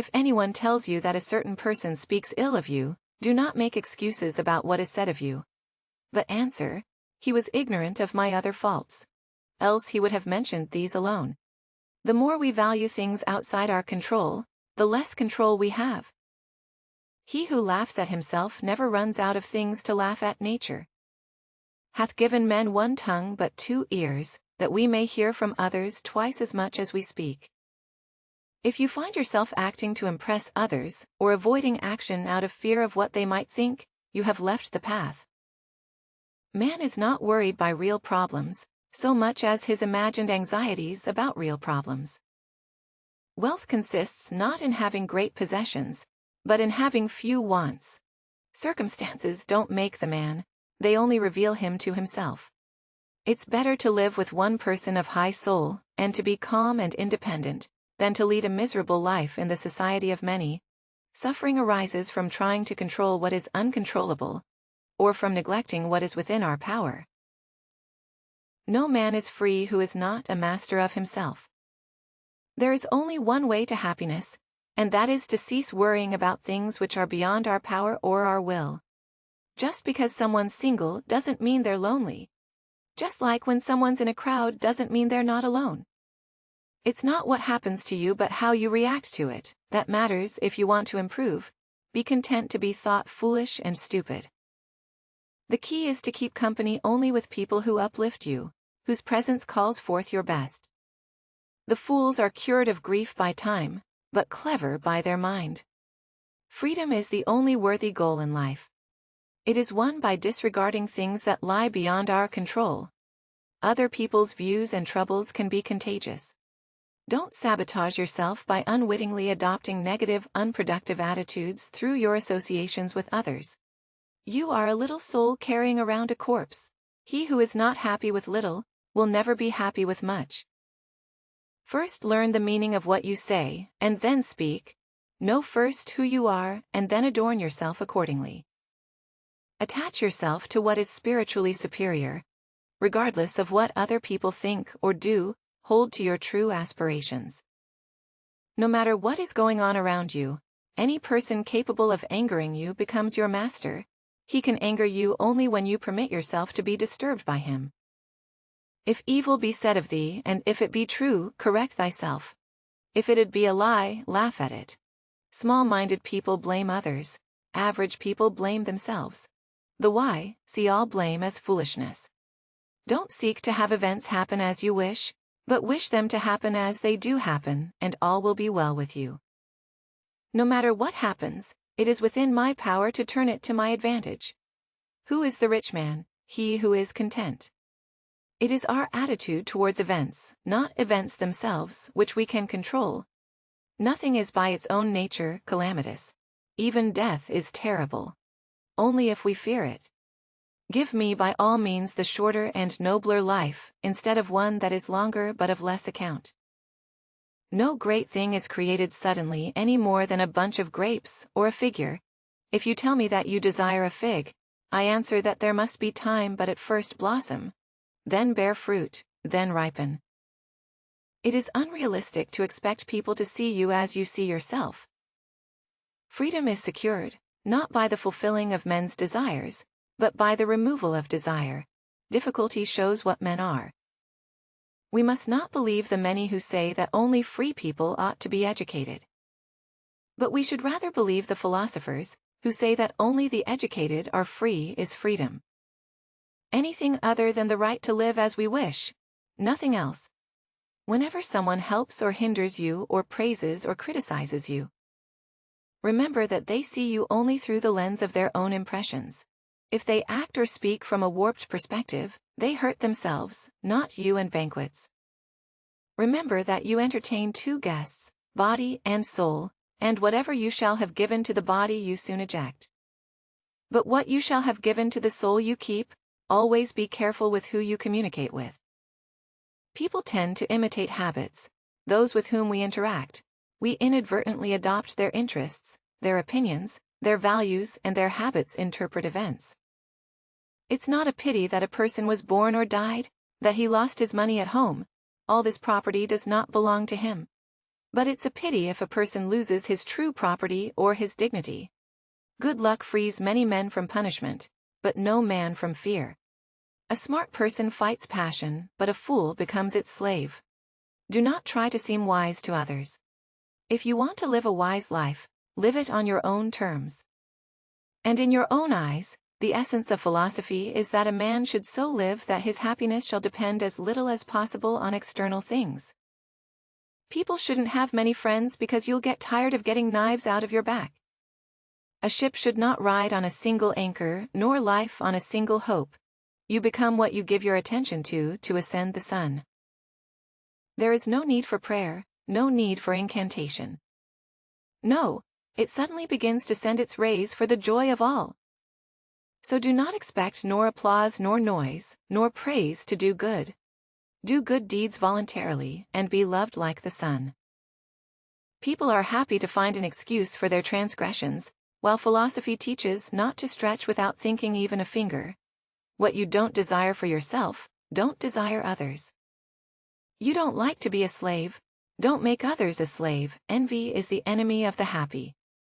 If anyone tells you that a certain person speaks ill of you, do not make excuses about what is said of you. But answer, he was ignorant of my other faults. Else he would have mentioned these alone. The more we value things outside our control, the less control we have. He who laughs at himself never runs out of things to laugh at. Nature hath given men one tongue but two ears, that we may hear from others twice as much as we speak. If you find yourself acting to impress others, or avoiding action out of fear of what they might think, you have left the path. Man is not worried by real problems, so much as his imagined anxieties about real problems. Wealth consists not in having great possessions, but in having few wants. Circumstances don't make the man, they only reveal him to himself. It's better to live with one person of high soul, and to be calm and independent, than to lead a miserable life in the society of many. Suffering arises from trying to control what is uncontrollable, or from neglecting what is within our power. No man is free who is not a master of himself. There is only one way to happiness, and that is to cease worrying about things which are beyond our power or our will. Just because someone's single doesn't mean they're lonely. Just like when someone's in a crowd doesn't mean they're not alone. It's not what happens to you but how you react to it that matters. If you want to improve, be content to be thought foolish and stupid. The key is to keep company only with people who uplift you, whose presence calls forth your best. The fools are cured of grief by time, but clever by their mind. Freedom is the only worthy goal in life. It is won by disregarding things that lie beyond our control. Other people's views and troubles can be contagious. Don't sabotage yourself by unwittingly adopting negative, unproductive attitudes through your associations with others. You are a little soul carrying around a corpse. He who is not happy with little, will never be happy with much. First learn the meaning of what you say, and then speak. Know first who you are, and then adorn yourself accordingly. Attach yourself to what is spiritually superior. Regardless of what other people think or do, hold to your true aspirations. No matter what is going on around you, any person capable of angering you becomes your master. He can anger you only when you permit yourself to be disturbed by him. If evil be said of thee, and if it be true, correct thyself. If it be a lie, laugh at it. Small-minded people blame others. Average people blame themselves. The why, see all blame as foolishness. Don't seek to have events happen as you wish, but wish them to happen as they do happen, and all will be well with you. No matter what happens, it is within my power to turn it to my advantage. Who is the rich man? He who is content. It is our attitude towards events, not events themselves, which we can control. Nothing is by its own nature calamitous. Even death is terrible. Only if we fear it. Give me by all means the shorter and nobler life, instead of one that is longer but of less account. No great thing is created suddenly any more than a bunch of grapes, or a figure. If you tell me that you desire a fig, I answer that there must be time but at first blossom, then bear fruit, then ripen. It is unrealistic to expect people to see you as you see yourself. Freedom is secured, not by the fulfilling of men's desires, but by the removal of desire. Difficulty shows what men are. We must not believe the many who say that only free people ought to be educated. But we should rather believe the philosophers, who say that only the educated are free is freedom. Anything other than the right to live as we wish, nothing else. Whenever someone helps or hinders you or praises or criticizes you, remember that they see you only through the lens of their own impressions. If they act or speak from a warped perspective, they hurt themselves, not you and banquets. Remember that you entertain two guests, body and soul, and whatever you shall have given to the body you soon eject. But what you shall have given to the soul you keep. Always be careful with who you communicate with. People tend to imitate habits. Those with whom we interact, we inadvertently adopt their interests, their opinions, their values, and their habits interpret events. It's not a pity that a person was born or died, that he lost his money at home. All this property does not belong to him. But it's a pity if a person loses his true property or his dignity. Good luck frees many men from punishment, but no man from fear. A smart person fights passion, but a fool becomes its slave. Do not try to seem wise to others. If you want to live a wise life, live it on your own terms. And in your own eyes, the essence of philosophy is that a man should so live that his happiness shall depend as little as possible on external things. People shouldn't have many friends because you'll get tired of getting knives out of your back. A ship should not ride on a single anchor, nor life on a single hope. You become what you give your attention to ascend the sun. There is no need for prayer, no need for incantation. No, it suddenly begins to send its rays for the joy of all. So do not expect nor applause nor noise, nor praise to do good. Do good deeds voluntarily, and be loved like the sun. People are happy to find an excuse for their transgressions, while philosophy teaches not to stretch without thinking even a finger. What you don't desire for yourself, don't desire others. You don't like to be a slave, don't make others a slave. Envy is the enemy of the happy.